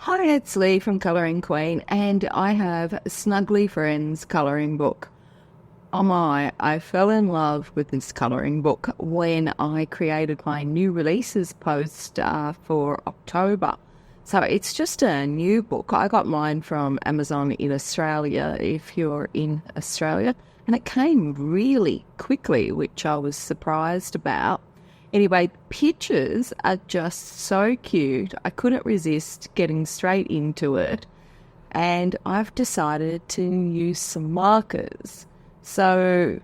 Hi, it's Lee from Colouring Queen, and I have Snuggly Friends Coloring Book. Oh my, I fell in love with this colouring book when I created my new releases post for October. So it's just a new book. I got mine from Amazon in Australia, if you're in Australia, and it came really quickly, which I was surprised about. Anyway, pictures are just so cute. I couldn't resist getting straight into it, and I've decided to use some markers. So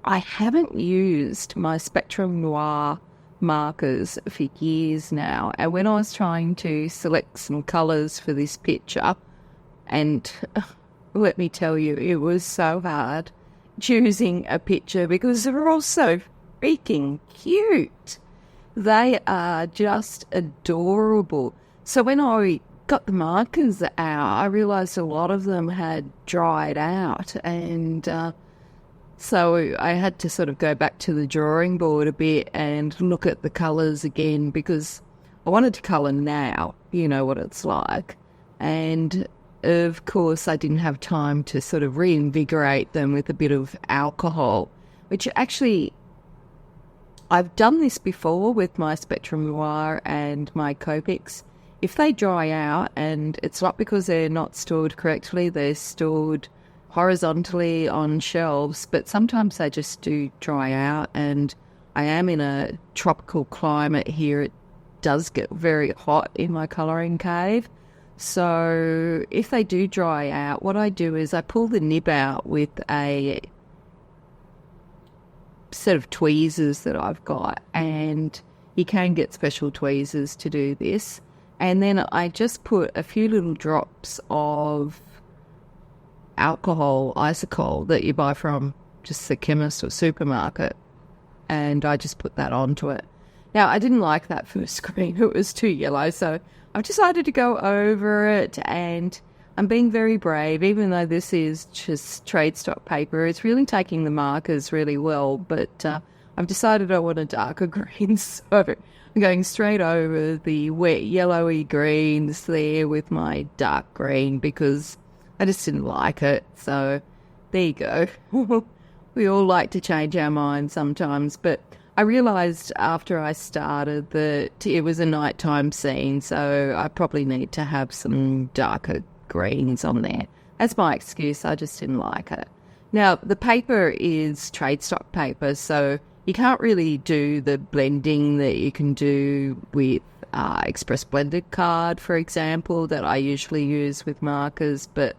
I haven't used my Spectrum Noir markers for years now, and when I was trying to select some colours for this picture, and let me tell you, it was so hard choosing a picture because they're all so freaking cute. They are just adorable. So when I got the markers out, I realised a lot of them had dried out, and so I had to sort of go back to the drawing board a bit and look at the colours again, because I wanted to colour now, you know what it's like. And of course I didn't have time to sort of reinvigorate them with a bit of alcohol, which actually I've done this before with my Spectrum Noir and my Copics. If they dry out, and it's not because they're not stored correctly, they're stored horizontally on shelves, but sometimes they just do dry out, and I am in a tropical climate here. It does get very hot in my colouring cave. So if they do dry out, what I do is I pull the nib out with a set of tweezers that I've got, and you can get special tweezers to do this, and then I just put a few little drops of alcohol, isocol, that you buy from just the chemist or supermarket, and I just put that onto it. Now, I didn't like that first screen. It was too yellow, so I've decided to go over it, and I'm being very brave. Even though this is just trade stock paper, it's really taking the markers really well, but I've decided I want a darker green, so I'm going straight over the wet yellowy greens there with my dark green, because I just didn't like it. So there you go. We all like to change our minds sometimes, but I realised after I started that it was a nighttime scene, so I probably need to have some darker greens on there. That's my excuse. I just didn't like it. Now, the paper is trade stock paper, so you can't really do the blending that you can do with Express Blended card, for example, that I usually use with markers, but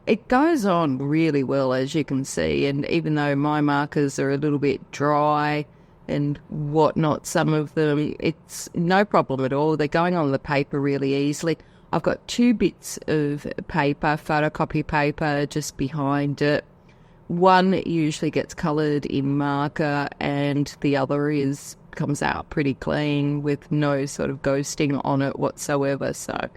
it goes on really well, as you can see. And even though my markers are a little bit dry and whatnot, some of them, it's no problem at all. They're going on the paper really easily. I've got 2 bits of paper, photocopy paper, just behind it. One usually gets coloured in marker, and the other comes out pretty clean with no sort of ghosting on it whatsoever. So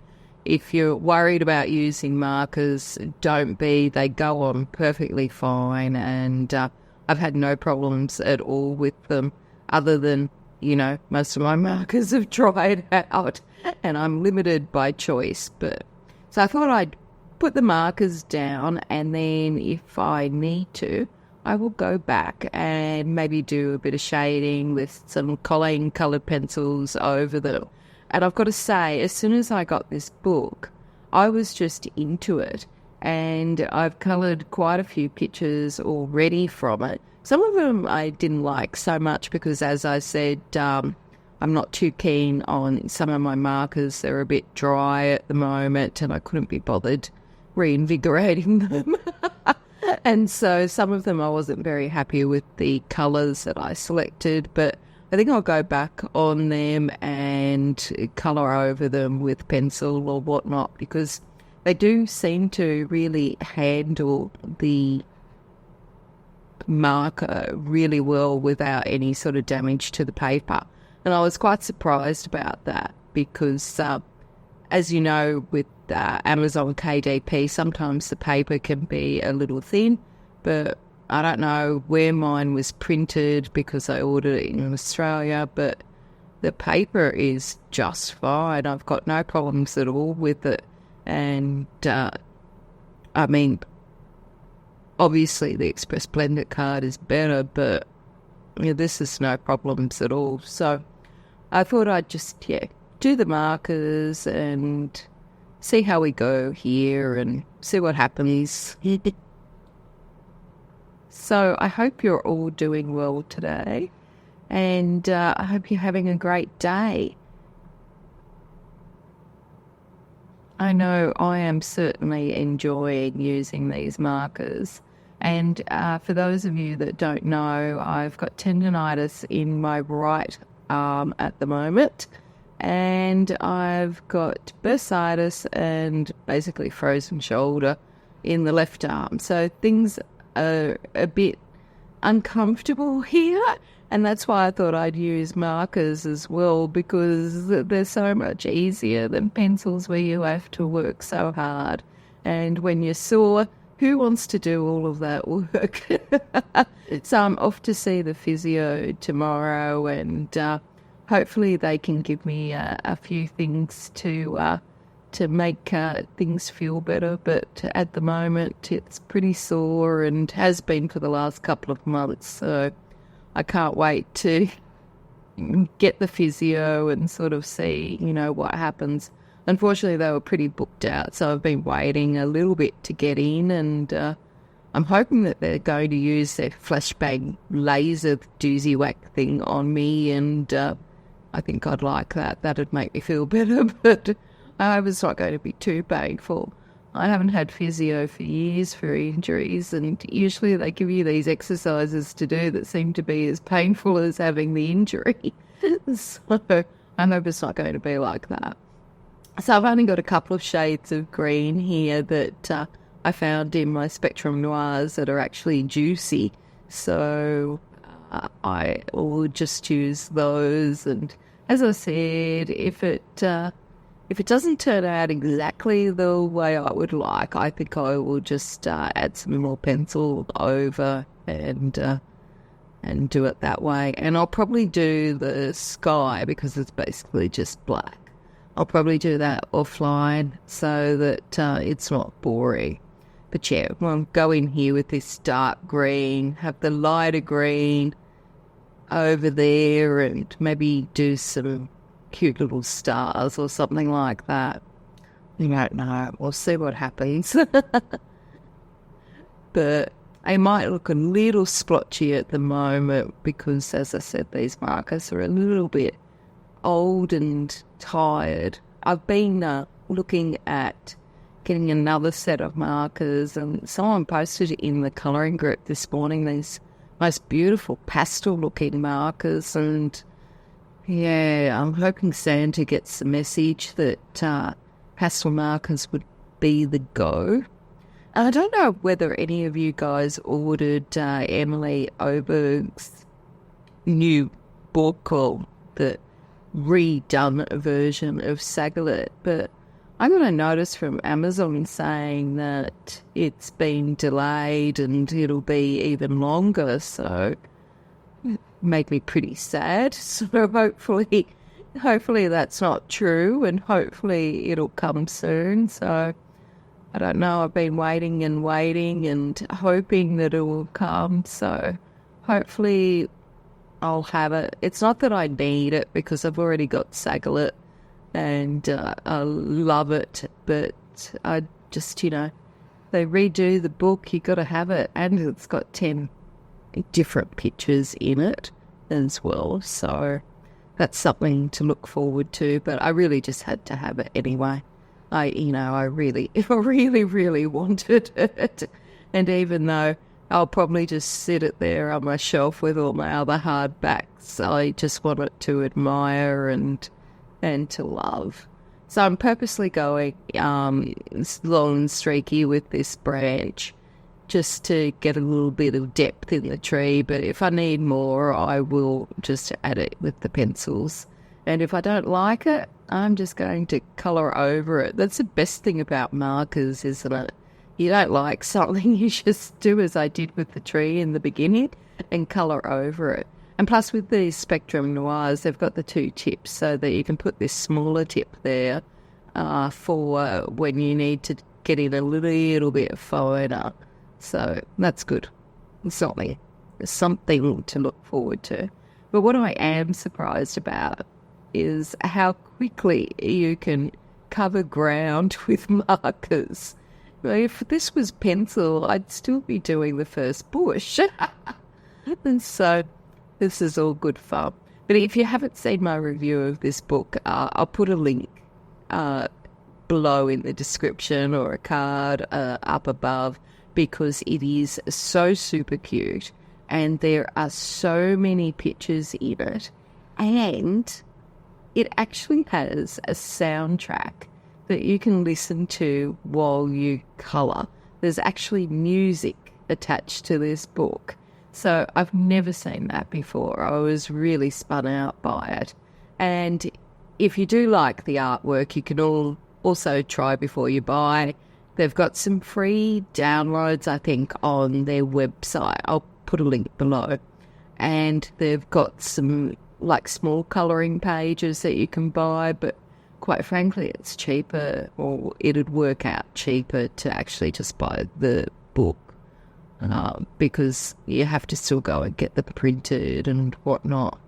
if you're worried about using markers, don't be. They go on perfectly fine, and I've had no problems at all with them, other than, you know, most of my markers have dried out and I'm limited by choice. But so I thought I'd put the markers down, and then if I need to, I will go back and maybe do a bit of shading with some Collane coloured pencils over them. And I've got to say, as soon as I got this book, I was just into it, and I've coloured quite a few pictures already from it. Some of them I didn't like so much because, as I said, I'm not too keen on some of my markers. They're a bit dry at the moment, and I couldn't be bothered reinvigorating them. And so some of them I wasn't very happy with the colours that I selected, but I think I'll go back on them and colour over them with pencil or whatnot, because they do seem to really handle the marker really well without any sort of damage to the paper. And I was quite surprised about that, because as you know, with Amazon KDP, sometimes the paper can be a little thin, but I don't know where mine was printed because I ordered it in Australia, but the paper is just fine. I've got no problems at all with it. And, I mean, obviously the Express Blender card is better, but this is no problems at all. So I thought I'd just, do the markers and see how we go here and see what happens. So I hope you're all doing well today, and I hope you're having a great day. I know I am certainly enjoying using these markers. And for those of you that don't know, I've got tendonitis in my right arm at the moment, and I've got bursitis and basically frozen shoulder in the left arm. So things are a bit uncomfortable here, and that's why I thought I'd use markers as well, because they're so much easier than pencils where you have to work so hard. And when you're sore, who wants to do all of that work? So I'm off to see the physio tomorrow, and hopefully they can give me a few things to make things feel better. But at the moment, it's pretty sore and has been for the last couple of months. So I can't wait to get the physio and sort of see, what happens. Unfortunately, they were pretty booked out, so I've been waiting a little bit to get in, and I'm hoping that they're going to use their flashbang laser doozy whack thing on me, and I think I'd like that. That'd make me feel better, but I hope it's not going to be too painful. I haven't had physio for years for injuries, and usually they give you these exercises to do that seem to be as painful as having the injury. So I hope it's not going to be like that. So I've only got a couple of shades of green here that I found in my Spectrum Noirs that are actually juicy. So I will just use those. And as I said, if it doesn't turn out exactly the way I would like, I think I will just add some more pencil over and do it that way. And I'll probably do the sky because it's basically just black. I'll probably do that offline so that it's not boring. But we'll go in here with this dark green, have the lighter green over there, and maybe do some cute little stars or something like that. You don't know. We'll see what happens. But I might look a little splotchy at the moment because, as I said, these markers are a little bit old and tired. I've been looking at getting another set of markers, and someone posted in the colouring group this morning these most beautiful pastel looking markers, and I'm hoping Santa gets the message that pastel markers would be the go. And I don't know whether any of you guys ordered Emily Oberg's new book or the redone version of Sagalit, but I got a notice from Amazon saying that it's been delayed and it'll be even longer, so it made me pretty sad. So hopefully that's not true, and hopefully it'll come soon. So I don't know, I've been waiting and hoping that it will come, so hopefully I'll have it. It's not that I need it because I've already got Sagalit and I love it, but I just, they redo the book, you got to have it, and it's got 10 different pictures in it as well, so that's something to look forward to, but I really just had to have it anyway. I really wanted it, and even though I'll probably just sit it there on my shelf with all my other hardbacks, I just want it to admire and to love. So I'm purposely going long and streaky with this branch just to get a little bit of depth in the tree, but if I need more, I will just add it with the pencils. And if I don't like it, I'm just going to colour over it. That's the best thing about markers, isn't it? You don't like something, you just do as I did with the tree in the beginning and colour over it. And plus with these Spectrum Noirs, they've got the 2 tips so that you can put this smaller tip there for when you need to get in a little bit finer. So that's good. It's something to look forward to. But what I am surprised about is how quickly you can cover ground with markers. If this was pencil, I'd still be doing the first bush. And so this is all good fun. But if you haven't seen my review of this book, I'll put a link below in the description or a card up above, because it is so super cute and there are so many pictures in it, and it actually has a soundtrack that you can listen to while you colour. There's actually music attached to this book. So I've never seen that before. I was really spun out by it. And if you do like the artwork, you can also try before you buy. They've got some free downloads, I think, on their website. I'll put a link below. And they've got some like small colouring pages that you can buy, but quite frankly, it's cheaper, or it'd work out cheaper to actually just buy the book, because you have to still go and get them printed and whatnot.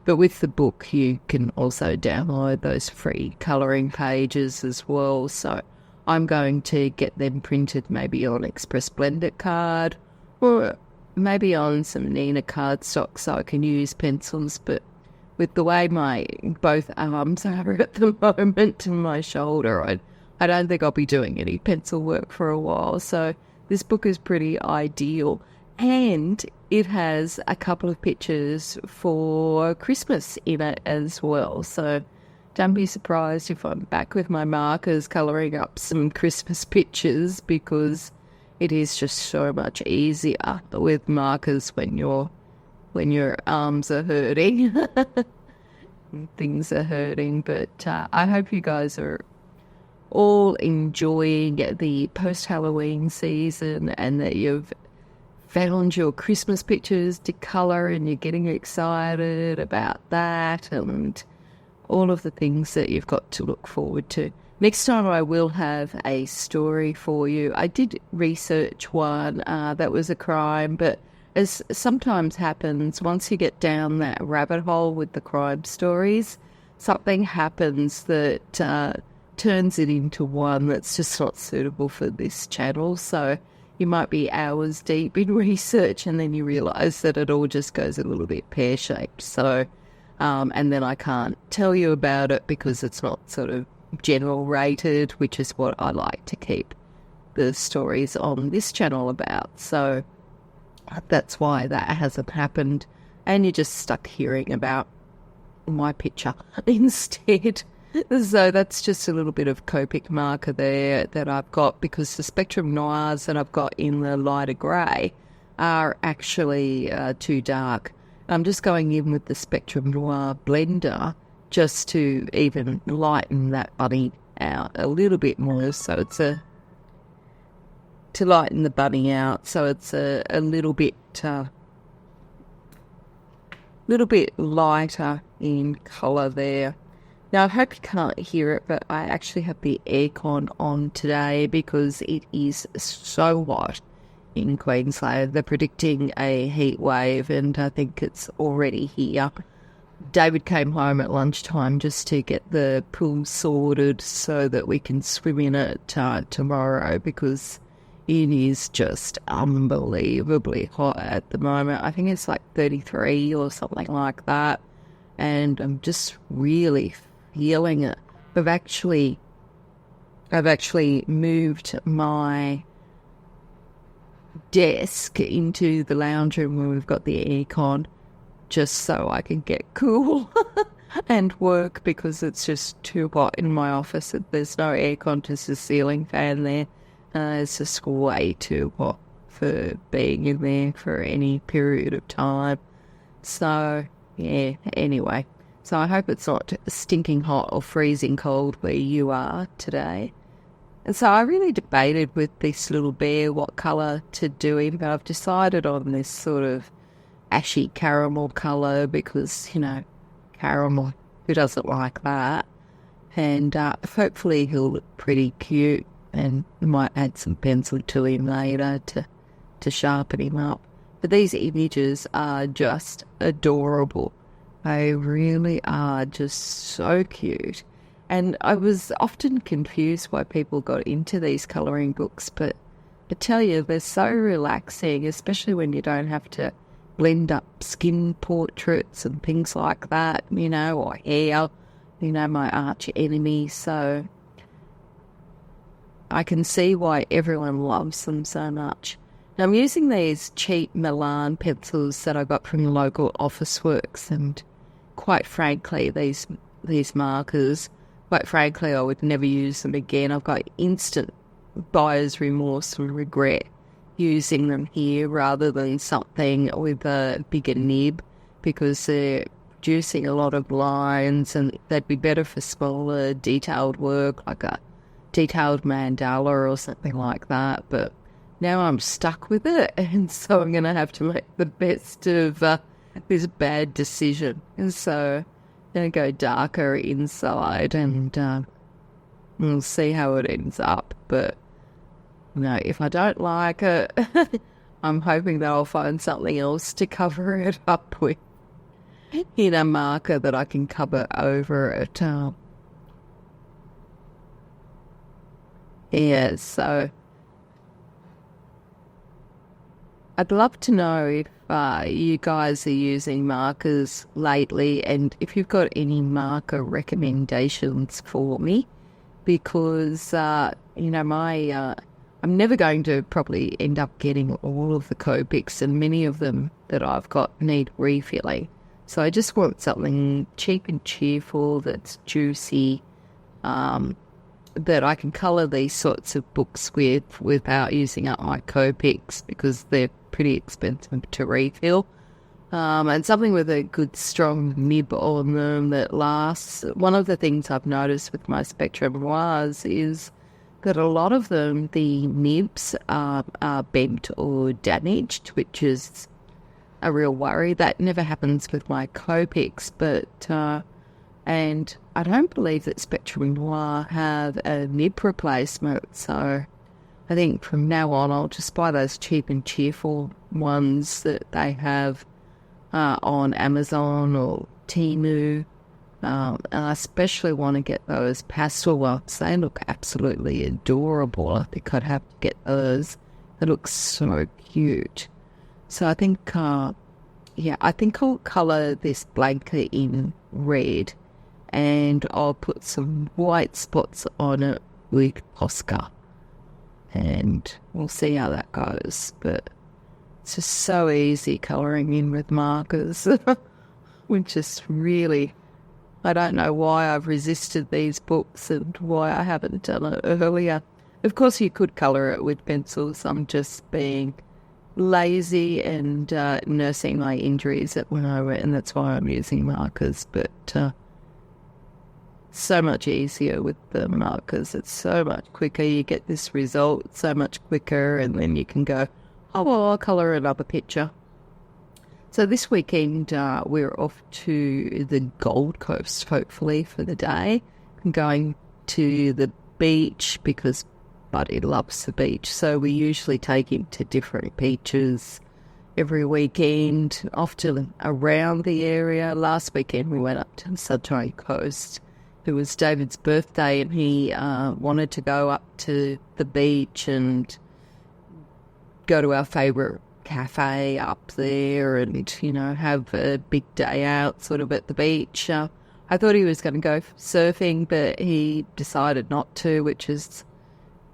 But with the book, you can also download those free colouring pages as well. So I'm going to get them printed maybe on Express Blender card, or maybe on some Nina cardstock so I can use pencils. But with the way my both arms are at the moment and my shoulder, I don't think I'll be doing any pencil work for a while. So this book is pretty ideal. And it has a couple of pictures for Christmas in it as well. So don't be surprised if I'm back with my markers colouring up some Christmas pictures, because it is just so much easier with markers when your arms are hurting. Things are hurting. But I hope you guys are all enjoying the post-Halloween season, and that you've found your Christmas pictures to colour and you're getting excited about that and all of the things that you've got to look forward to. Next time I will have a story for you. I did research one that was a crime, but as sometimes happens, once you get down that rabbit hole with the crime stories, something happens that turns it into one that's just not suitable for this channel. So you might be hours deep in research and then you realise that it all just goes a little bit pear-shaped. So, and then I can't tell you about it because it's not sort of general rated, which is what I like to keep the stories on this channel about. So that's why that hasn't happened, and you're just stuck hearing about my picture instead. So that's just a little bit of Copic marker there that I've got, because the Spectrum Noirs that I've got in the lighter grey are actually too dark. I'm just going in with the Spectrum Noir blender just to even lighten that bunny out a little bit more, so it's to lighten the bunny out, so it's a little bit lighter in colour there. Now, I hope you can't hear it, but I actually have the aircon on today because it is so hot in Queensland. They're predicting a heat wave, and I think it's already here. David came home at lunchtime just to get the pool sorted so that we can swim in it tomorrow, because it is just unbelievably hot at the moment. I think it's like 33 or something like that, and I'm just really feeling it. I've actually moved my desk into the lounge room where we've got the aircon, just so I can get cool and work, because it's just too hot in my office. There's no aircon, just a ceiling fan there. It's just way too hot for being in there for any period of time. So, yeah, anyway. So I hope it's not stinking hot or freezing cold where you are today. And so I really debated with this little bear what colour to do him, but I've decided on this sort of ashy caramel colour because, caramel, who doesn't like that? And hopefully he'll look pretty cute, and I might add some pencil to him later to sharpen him up. But these images are just adorable. They really are just so cute. And I was often confused why people got into these colouring books, but I tell you, they're so relaxing, especially when you don't have to blend up skin portraits and things like that, or hair, my arch enemy. So I can see why everyone loves them so much. Now, I'm using these cheap Milan pencils that I got from the local Officeworks, and quite frankly, these markers, quite frankly, I would never use them again. I've got instant buyer's remorse and regret using them here rather than something with a bigger nib, because they're producing a lot of lines and they'd be better for smaller detailed work like a detailed mandala or something like that. But now I'm stuck with it, and so I'm going to have to make the best of this bad decision. And so I'm going to go darker inside, and we'll see how it ends up. But if I don't like it, I'm hoping that I'll find something else to cover it up with in a marker that I can cover over it. So I'd love to know if you guys are using markers lately, and if you've got any marker recommendations for me, because, I'm never going to probably end up getting all of the Copics, and many of them that I've got need refilling. So I just want something cheap and cheerful that's juicy, that I can colour these sorts of books with without using up my Copics, because they're pretty expensive to refill. And something with a good strong nib on them that lasts. One of the things I've noticed with my Spectrum Noirs is that a lot of them, the nibs are bent or damaged, which is a real worry. That never happens with my Copics, but and I don't believe that Spectrum Noir have a nib replacement, so I think from now on I'll just buy those cheap and cheerful ones that they have on Amazon or Temu. And I especially want to get those pastel ones. They look absolutely adorable. I think I'd have to get those. They look so cute. So I think, I think I'll colour this blanket in red, and I'll put some white spots on it with Posca, and we'll see how that goes. But it's just so easy colouring in with markers, which is really... I don't know why I've resisted these books and why I haven't done it earlier. Of course, you could colour it with pencils. I'm just being lazy and nursing my injuries at the moment, and that's why I'm using markers. But so much easier with the markers. It's so much quicker. You get this result so much quicker, and then you can go, oh, well, I'll colour another picture. So this weekend, we're off to the Gold Coast, hopefully, for the day. I'm going to the beach because Buddy loves the beach. So we usually take him to different beaches every weekend, often around the area. Last weekend, we went up to the Sunshine Coast. It was David's birthday, and he wanted to go up to the beach and go to our favourite cafe up there and, have a big day out sort of at the beach. I thought he was going to go surfing, but he decided not to, which is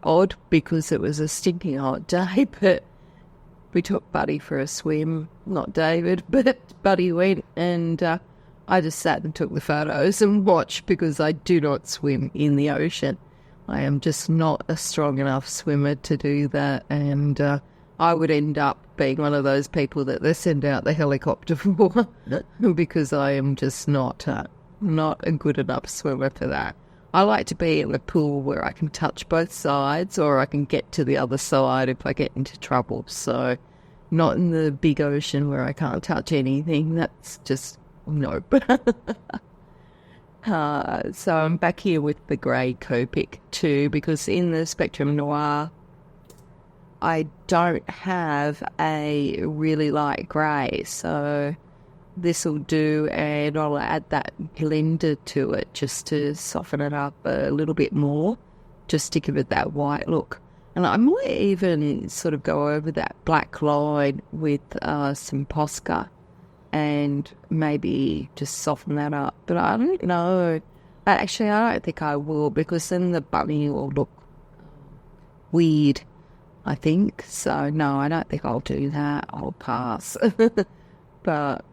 odd because it was a stinking hot day. But we took Buddy for a swim, not David, but Buddy went, and I just sat and took the photos and watched, because I do not swim in the ocean. I am just not a strong enough swimmer to do that, and I would end up being one of those people that they send out the helicopter for because I am just not a good enough swimmer for that. I like to be in a pool where I can touch both sides, or I can get to the other side if I get into trouble. So Not in the big ocean where I can't touch anything. That's just nope. So I'm back here with the grey Copic too, because in the Spectrum Noir, I don't have a really light grey, so this will do, and I'll add that blender to it just to soften it up a little bit more, just to give it that white look. And I might even sort of go over that black line with some Posca and maybe just soften that up. But I don't know. Actually, I don't think I will, because then the bunny will look weird, I think. So, no, I don't think I'll do that. I'll pass. But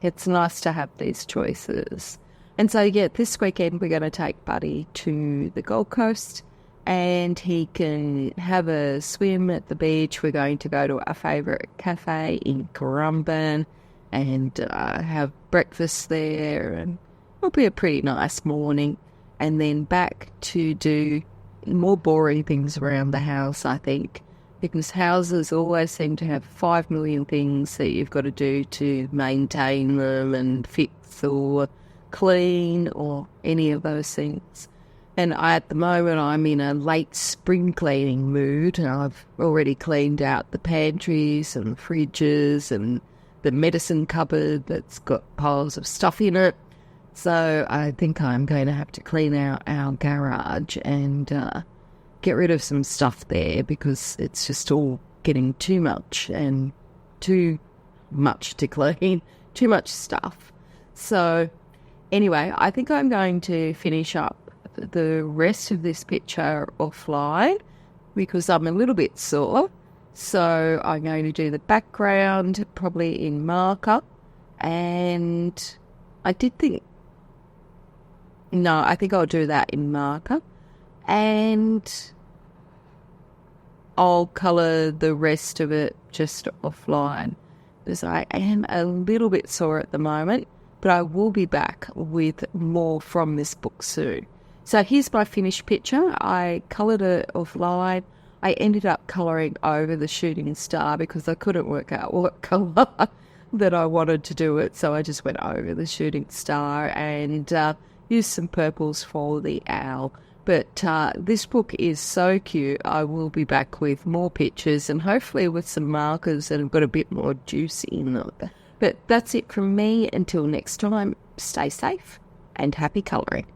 it's nice to have these choices. And so, yeah, this weekend we're going to take Buddy to the Gold Coast and he can have a swim at the beach. We're going to go to our favourite cafe in Currumbin and have breakfast there, and it'll be a pretty nice morning. And then back to do more boring things around the house, I think, because houses always seem to have 5 million things that you've got to do to maintain them and fix or clean or any of those things. And at the moment, I'm in a late spring cleaning mood, and I've already cleaned out the pantries and the fridges and the medicine cupboard that's got piles of stuff in it. So I think I'm going to have to clean out our garage and get rid of some stuff there, because it's just all getting too much and too much to clean, too much stuff. So anyway, I think I'm going to finish up the rest of this picture offline because I'm a little bit sore. So I'm going to do the background probably in marker, and I think I'll do that in marker, and I'll colour the rest of it just offline, because I am a little bit sore at the moment, but I will be back with more from this book soon. So here's my finished picture. I coloured it offline. I ended up colouring over the shooting star because I couldn't work out what colour that I wanted to do it, so I just went over the shooting star and used some purples for the owl. But this book is so cute. I will be back with more pictures and hopefully with some markers that have got a bit more juice in them. But that's it from me. Until next time, stay safe and happy colouring.